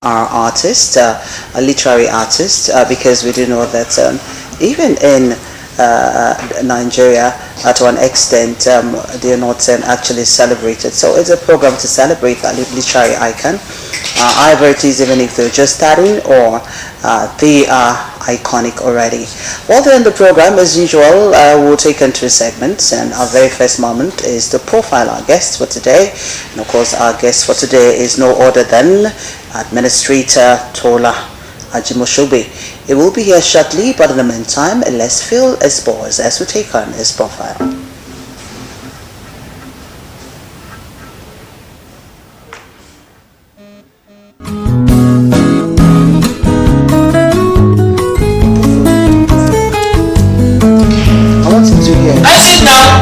Are artists, a literary artist, because we do know that even in Nigeria, to an extent, they are not actually celebrated. So it's a program to celebrate a literary icon, either it is even if they're just starting or they are iconic already. Well, then the program, as usual, will take into segments, and our very first moment is to profile our guest for today. And of course, our guest for today is no other than Administrator Tola Ajimisogbe. It will be here shortly, but in the meantime, let's fill his pause as we take on his profile. I want him to hear. I sit down.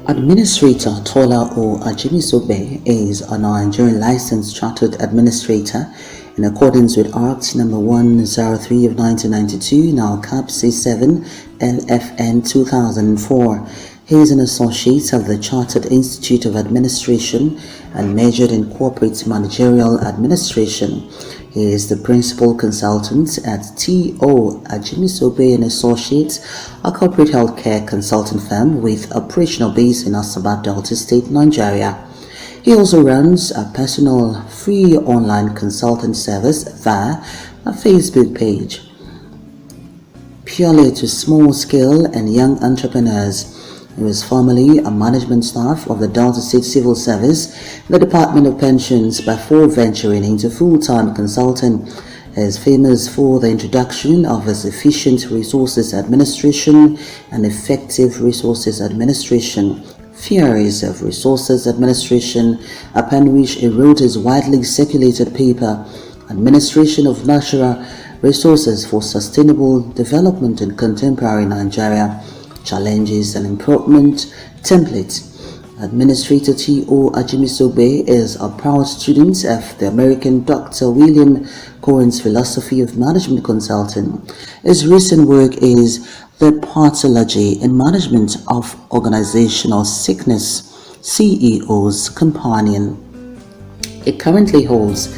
Administrator Tola Ajimisogbe is a Nigerian licensed chartered administrator in accordance with Act number 103 of 1992, now Cap C7 LFN 2004. He is an associate of the Chartered Institute of Administration and majored in corporate managerial administration. He is the principal consultant at Tola Ajimisogbe and Associates, a corporate healthcare consulting firm with operational base in Asaba, Delta State, Nigeria. He also runs a personal free online consulting service via a Facebook page, purely to small-scale and young entrepreneurs. He was formerly a management staff of the Delta State Civil Service, the Department of Pensions, before venturing into full-time consulting. He is famous for the introduction of his efficient resources administration and effective resources administration, theories of resources administration, upon which he wrote his widely circulated paper, Administration of Natural Resources for Sustainable Development in Contemporary Nigeria, Challenges and Improvement Template. Administrator Tola Ajimisogbe is a proud student of the American Dr. William Cohen's philosophy of management consulting. His recent work is The Pathology in Management of Organizational Sickness, CEO's Companion. It currently holds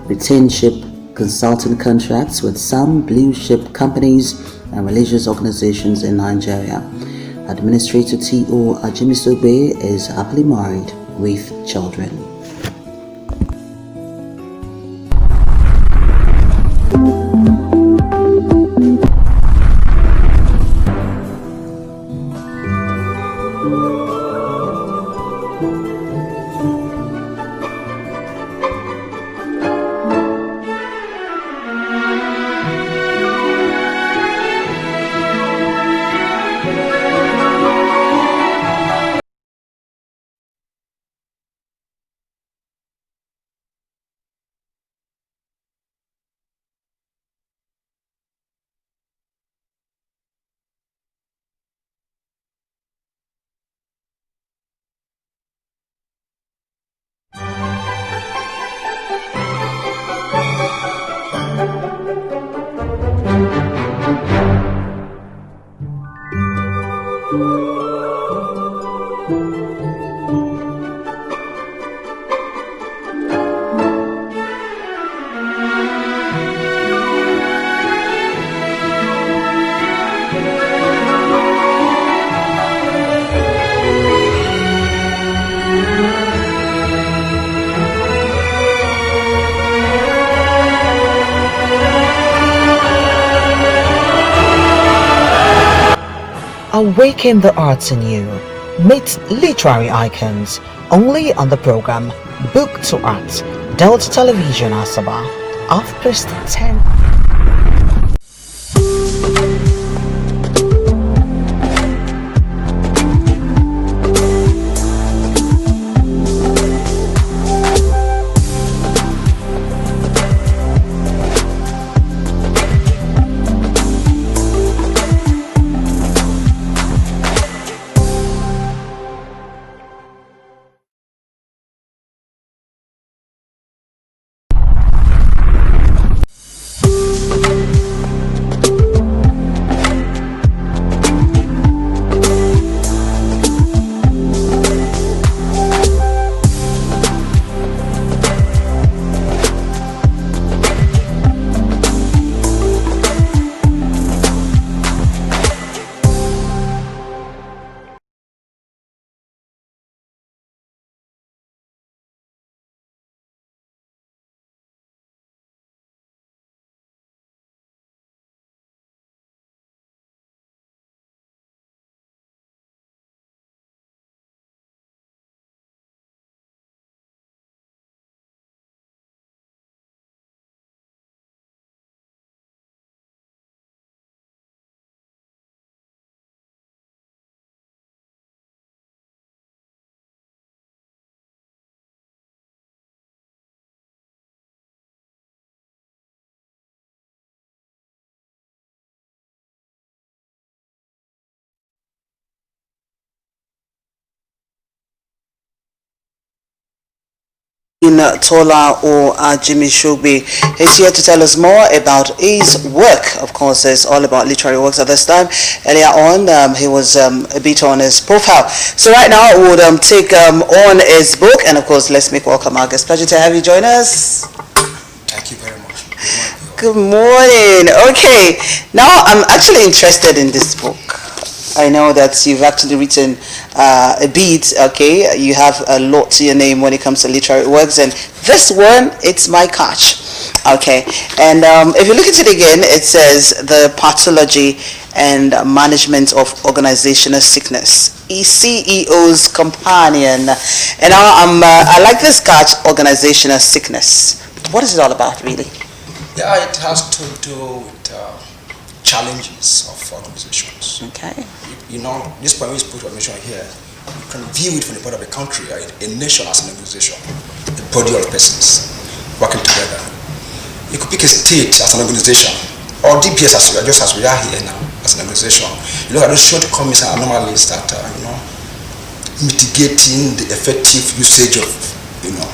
retainership consulting contracts with some blue chip companies and religious organizations in Nigeria. Administrator Tola Ajimisogbe is happily married with children. Awaken the arts in you. Meet literary icons only on the program Book to Art, Delta Television Asaba, 10. Tola Ajimisogbe is here to tell us more about his work. Of course, it's all about literary works at this time. Earlier on, he was a bit on his profile. So right now, we would take on his book, and of course, let's make welcome our guest. Pleasure to have you join us. Thank you very much. Good morning. Okay, now I'm actually interested in this book. I know that you've actually written a bit, okay? You have a lot to your name when it comes to literary works, and this one, it's my catch, okay? And if you look at it again, it says the Pathology and Management of Organizational Sickness, CEO's Companion. And I like this catch, Organizational Sickness. What is it all about, really? Yeah, it has to do with challenges of organizations. Okay. You know, this point is put organization here. You can view it from the point of a country, a nation as an organization, a body of persons working together. You could pick a state as an organization, or DPS as we are, just as we are here now, as an organization. You look at those shortcomings and anomalies that mitigating the effective usage of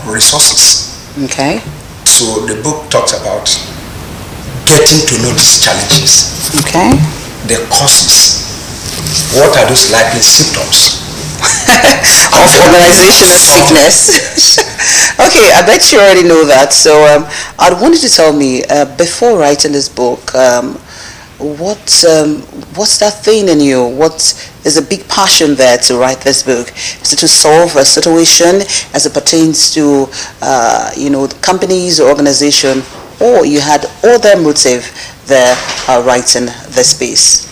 resources. Okay. So the book talks about getting to know these challenges. Okay. The causes. What are those likely symptoms of organizational sickness? Okay, I bet you already know that. So I wanted to tell me before writing this book, what's that thing in you? What is a big passion there to write this book? Is it to solve a situation as it pertains to companies or organization, or you had other motive there writing this piece?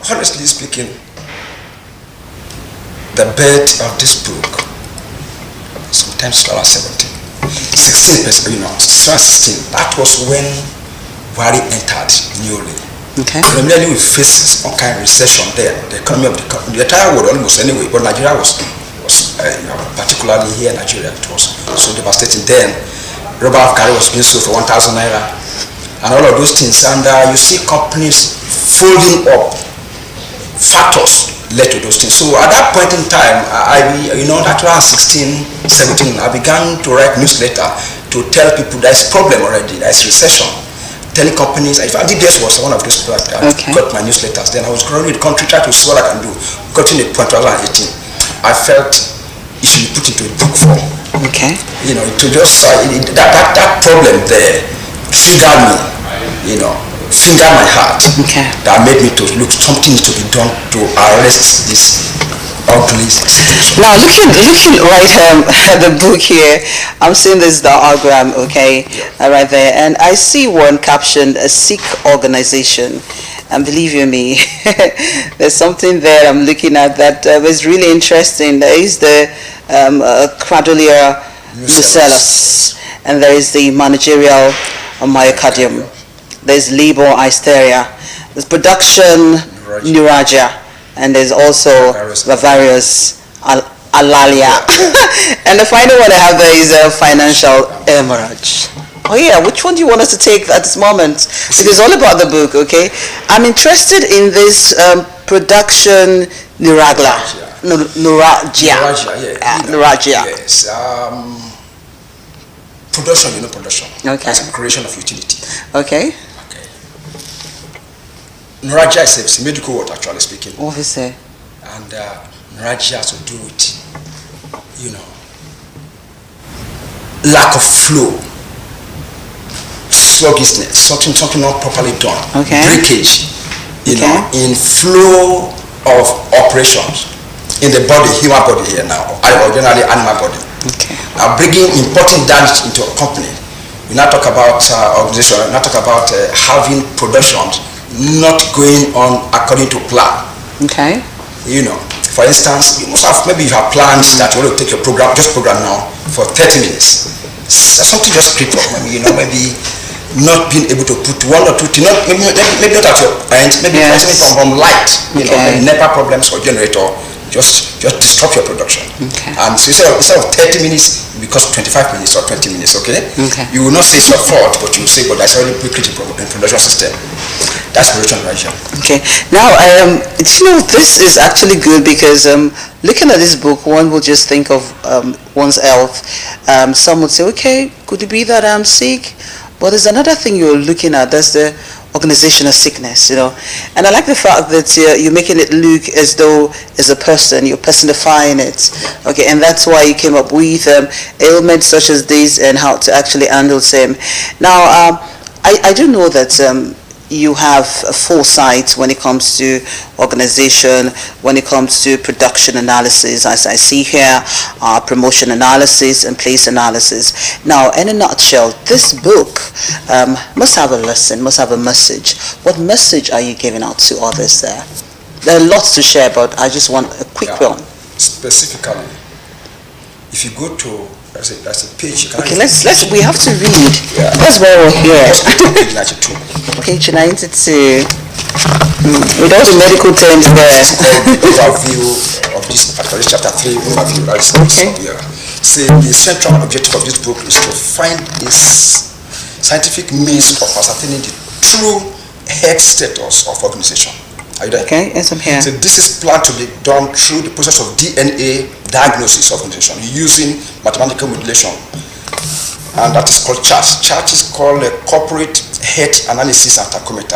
Honestly speaking, the birth of this book sometimes around 17, 16%, 16. That was when Buhari entered newly. Okay. Immediately we faced some kind of recession there. The economy of the entire world almost anyway, but Nigeria was particularly here in Nigeria, it was so devastating. Then rubber of curry was being sold for 1,000 naira, and all of those things. And you see companies folding up. Factors led to those things. So at that point in time, that was 16, 17, I began to write newsletter to tell people there's problem already, there's recession. Telling companies, in fact, DBS was one of those people that got my newsletters. Then I was growing the country, trying to see what I can do. Got in the point 2018. I felt it should be put into a book form. Okay. To just, that problem there triggered me, fingered my heart. Okay. That made me to look, something needs to be done to arrest this ugly situation. Now, looking right at the book here, I'm seeing this diagram, okay, right there, and I see one captioned "A Sikh Organization." And believe you me, there's something there I'm looking at that was really interesting. There is the Cradulea nucellus, and there is the managerial myocardium. There's labor hysteria. There's production neuralgia, and there's also the various alalia. And the final one I have there is a financial hemorrhage. Oh yeah, which one do you want us to take at this moment? Because it's all about the book, okay? I'm interested in this production neuralgia. Neuralgia. Neuralgia. Yes. Production, production. Okay. That's a creation of utility. Okay. Neuralgia is a medical word, actually speaking. What is it? And neuralgia has to do with, lack of flow, sluggishness, something not properly done, breakage, in flow of operations in the body, human body here now, or generally animal body. Okay. Now bringing important damage into a company. We now talk about organization. We now talk about having productions not going on according to plan. Okay. For instance, you have plans that you want to take your program now for 30 minutes. Something just creep up. Maybe not being able to put one or two things, maybe not at your end, maybe from light, NEPA problems or generator, just stop your production. Okay. And so instead of 30 minutes, it becomes 25 minutes or 20 minutes, okay? You will not say it's your fault, but you will say, but that's already breakage in production system. That's production right here. Okay. Now, this is actually good because looking at this book, one will just think of one's health. Some would say, okay, could it be that I'm sick? But there's another thing you're looking at, that's the organizational sickness, And I like the fact that you're making it look as though as a person, you're personifying it. Okay, and that's why you came up with ailments such as this and how to actually handle them. Now, I do know that you have a foresight when it comes to organization, when it comes to production analysis, as I see here, promotion analysis and place analysis. Now, in a nutshell, this book must have a lesson, must have a message. What message are you giving out to others there? There are lots to share, but I just want a quick one. Specifically, if you go to that's a page. Okay, we have to read. Yeah. That's why we're here. Page 92. Page 92. With all the medical terms there. Overview of this chapter 3. Overview. Okay. See, the central objective of this book is to find this scientific means of ascertaining the true health status of organization. Are you there? Okay, yes, I'm here. So this is planned to be done through the process of DNA diagnosis of organization using mathematical modulation, and that is called CHART. CHART is called a corporate health analysis and tachometer.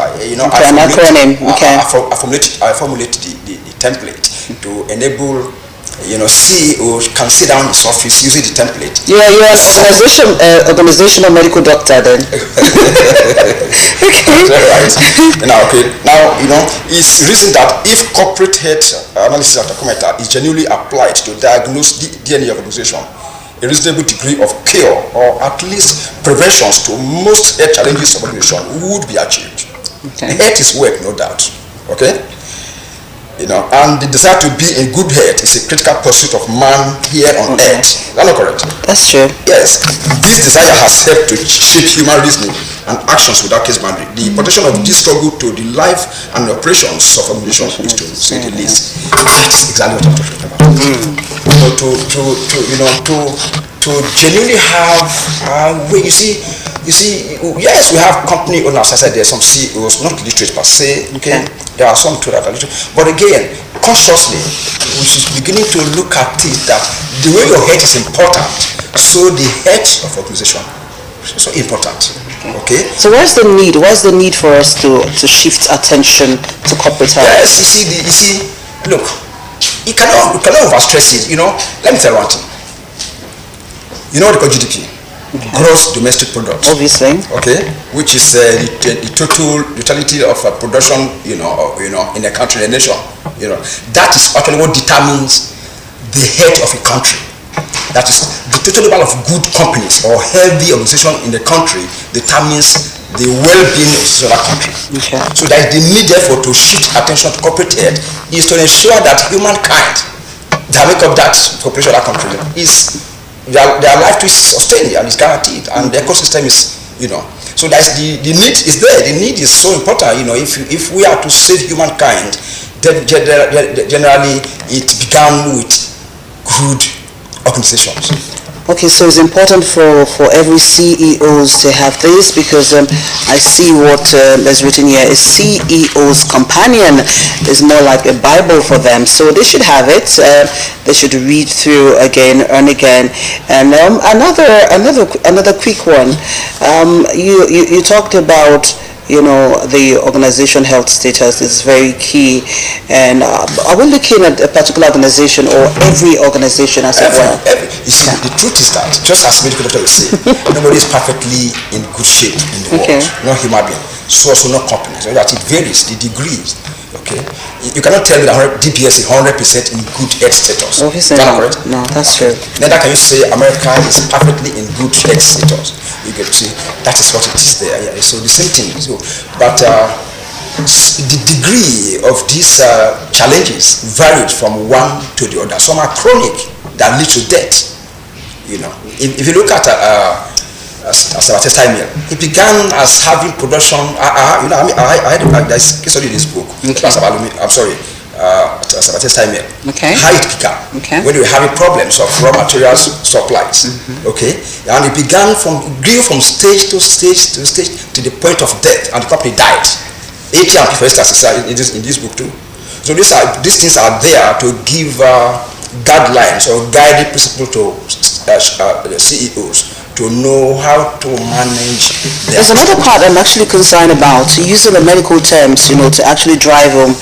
I formulate the template to enable CEO can sit down in his office using the template. You're an organizational medical doctor then. Okay. Right. Now, it's reason that if corporate health analysis and tachometer is genuinely applied to diagnose the DNA of organization, a reasonable degree of cure or at least preventions to most health challenges of organization would be achieved. Okay. Health is wealth, no doubt. Okay. And the desire to be in good health is a critical pursuit of man here on earth. Is that not correct? That's true. Yes. This desire has helped to shape human reasoning and actions without case boundary. The potential of this struggle to the life and the operations of organization is to say the least. That's exactly what I'm talking about. To genuinely have you see, yes, we have company owners. I said there's some CEOs, not literate per se. Okay, there are some too that are literate. But again, consciously, we should beginning to look at it that the way your health is important, so the health of organization is also important. Okay. So what's the need? What's the need for us to shift attention to corporate health? Yes, you see, look, you cannot overstress it. Let me tell you one thing. You know what they call GDP? gross domestic product. Obviously. Okay, which is the totality of production, in a country, a nation. That is actually what determines the health of a country. That is the total number of good companies or healthy organization in the country determines the well-being of the country. Okay. So there is the need, therefore, to shift attention to corporate health is to ensure that humankind that make up that population of that country is their life is sustained and is guaranteed, and the ecosystem is, So that's the need is there. The need is so important. If we are to save humankind, then generally it began with good organizations. Okay, so it's important for every CEOs to have this, because I see what is written here is CEO's companion is more like a Bible for them. So they should have it. They should read through again and again. And another quick one. You talked about the organization health status is very key, and are we looking at a particular organization or every organization as well? You see, the truth is that, just as medical doctor will say, nobody is perfectly in good shape in the world, not human being, so also not companies. So that it varies, the degrees. Okay, you cannot tell me that DPS is 100% in good health status. Obviously, no, that's true. Neither can you say America is perfectly in good health status. You get to see that is what it is there. Yeah. So the same thing. But the degree of these challenges varied from one to the other. Some are chronic that lead to death. If you look at Sabatesai, he began as having production. I studied this book. I'm sorry, Sabatesai. Okay. How it began. Okay. When we were having problems of raw materials supplies. Okay. And it grew from stage to stage to the point of death, and the company died. AT&T, for instance, is in this book too. So these things are there to give guidelines or guiding principles to CEOs to know how to manage their. There's another part I'm actually concerned about, using the medical terms, to actually drive home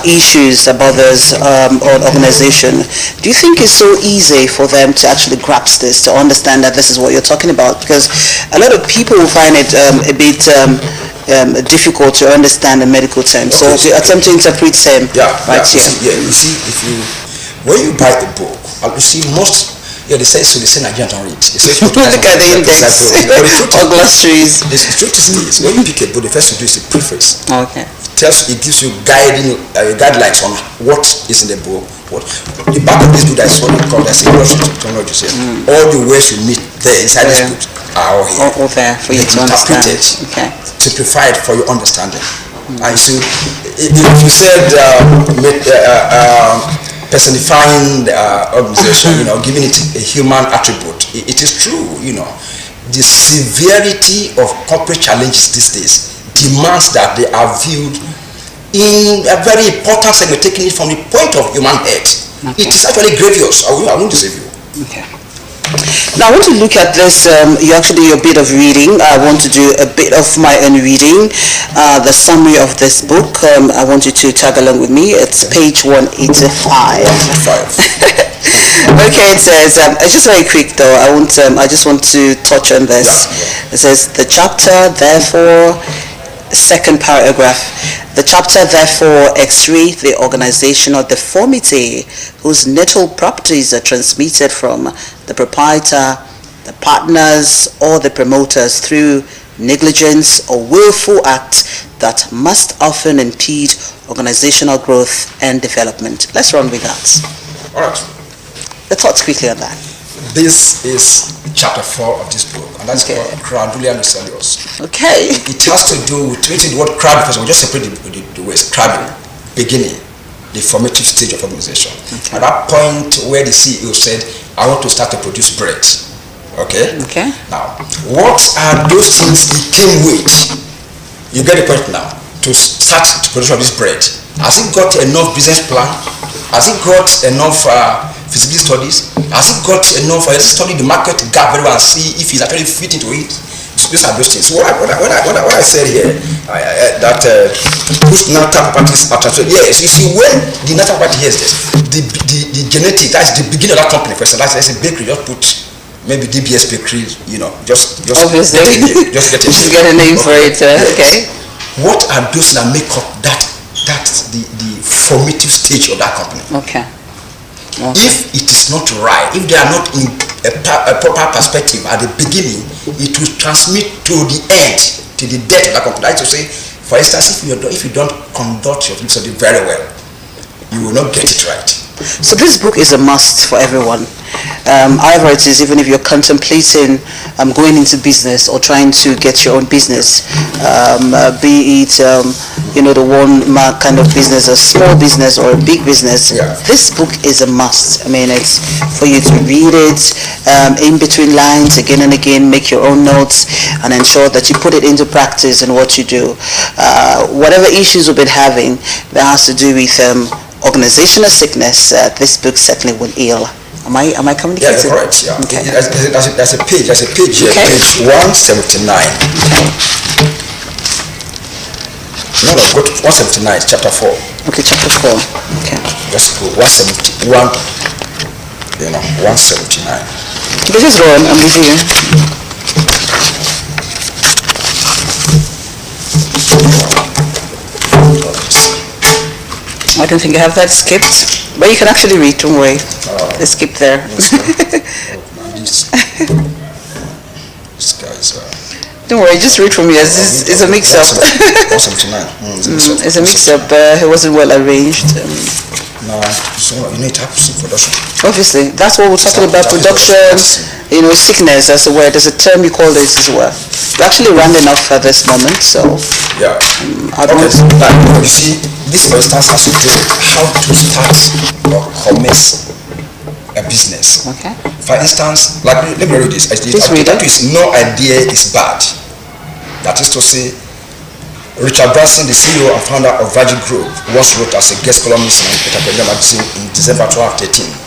issues about this organization. Do you think it's so easy for them to actually grasp this, to understand that this is what you're talking about? Because a lot of people will find it a bit difficult to understand the medical terms. So to attempt to interpret them here. You see, when you buy a book, you see most. They say Nigerians don't read. Look at the index or glossaries. The truth is this: when you pick a book, the first thing you do is the preface. Okay. It gives you guidelines on what is in the book. The back of this book, that's what we call as technology. All the ways you meet there inside this book are all here. All there for you to understand. Okay. Simplified for your understanding. And so, if you said personifying the organization, giving it a human attribute, it is true. The severity of corporate challenges these days demands that they are viewed in a very important segment, taking it from the point of human health. Okay. It is actually grievous. I won't deceive you. Okay. Now I want to look at this, you actually do a bit of reading. I want to do a bit of my own reading, the summary of this book. I want you to tag along with me. It's page 185. Okay, it says, it's just very quick though. I just want to touch on this. It says, the chapter, therefore, second paragraph. The chapter therefore x-rays the organizational deformity whose natal properties are transmitted from the proprietor, the partners, or the promoters through negligence or willful acts that must often impede organizational growth and development. Let's run with that. All right. The thoughts quickly on that. This is chapter 4 of this book, and that's called Crowdulia Lucilius. Okay. It has to do with treating the word crowd first. We'll just separate the words. Crowding, beginning, the formative stage of organization. Okay. At that point where the CEO said, I want to start to produce bread. Okay? Okay. Now, what are those things he came with? You get the point now. To start the production of this bread. Has he got enough business plan? Has he got enough feasibility studies? Has he got enough? Has he studied the market gap very well and see if he's actually fit into it? These are those things. So what I said here, that whose natal properties are transferred. Yes, you see, when the natal property hears this, the genetic, that's the beginning of that company. For example, that's a bakery. Just put maybe DBS Bakery, just obviously just get a you should get a name for it. Okay. What are those that make up that's the formative stage of that company? Okay. If it is not right, if they are not in a proper perspective at the beginning, it will transmit to the end, to the death of that company. That is to say, for instance, if you don't conduct your study very well, you will not get it right. So this book is a must for everyone. However it is, even if you're contemplating going into business or trying to get your own business, be it the one mark kind of business, a small business or a big business, this book is a must. I mean, it's for you to read it in between lines again and again, make your own notes, and ensure that you put it into practice in what you do. Whatever issues we've been having that has to do with organizational sickness, this book certainly will heal. Am I communicating? Yeah, you're correct. Yeah. Okay. There's a page here, okay. Page 179. Okay. No, go to 179, chapter 4. Okay, chapter 4. Okay. Just go 171. 179. Okay, just go on. I'm with you. I don't think I have that skipped, but you can actually read. Don't worry. It's skipped there. This guy's. Don't worry, just read from here. It's a mix-up. 179. It's a mix-up. It wasn't well arranged. No, so you need to have some production. Obviously, that's what we're talking about. Production. Sickness. That's the word. There's a term you call this as well. We're actually rounding off at this moment, so. Yeah. You see, this for instance has to do with how to start or commence a business. Okay. For instance, let me read this. That is, no idea is bad. That is to say, Richard Branson, the CEO and founder of Virgin Group, once wrote as a guest columnist in Entrepreneurship magazine in December 2013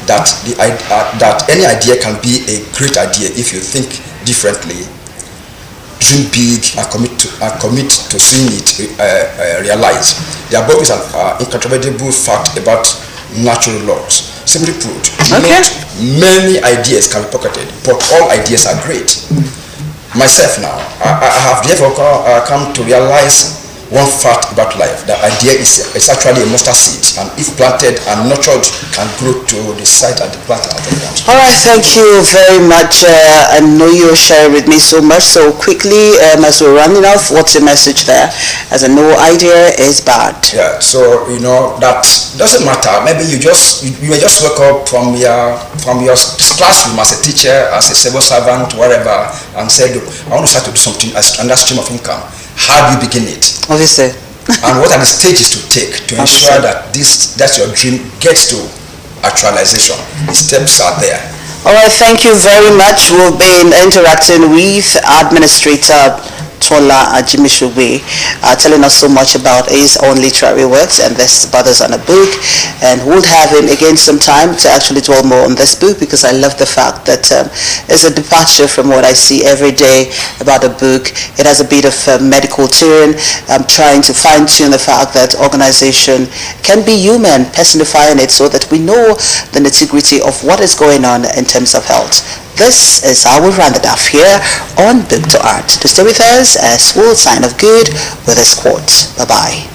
that that any idea can be a great idea if you think differently, dream big, and commit to seeing it realized. The above is an incontrovertible fact about natural laws. Simply put, many ideas can be pocketed, but all ideas are great. Myself now, I have therefore come to realize one fact about life. The idea is actually a mustard seed, and if planted and nurtured, can grow to the site and the plant at the ground. All right, thank you very much. I know you're sharing with me so much. So quickly, as we're running off, what's your message there? As a no idea is bad. Yeah. So that doesn't matter. Maybe you may just wake up from your classroom as a teacher, as a civil servant, whatever, and say, look, I want to start to do something as another stream of income. How do you begin it? Obviously. And what are the stages to take to ensure that that your dream gets to actualization? The steps are there. All right, thank you very much. We've been interacting with Administrator Tola Ajimisogbe, telling us so much about his own literary works and this brothers on a book, and we'll have him again sometime to actually dwell more on this book, because I love the fact that it's a departure from what I see every day about a book. It has a bit of medical tune. I'm trying to fine-tune the fact that organization can be human, personifying it so that we know the nitty-gritty of what is going on in terms of health. This is how we round it off here on Book to Art. To stay with us as we'll sign off good with this quote. Bye-bye.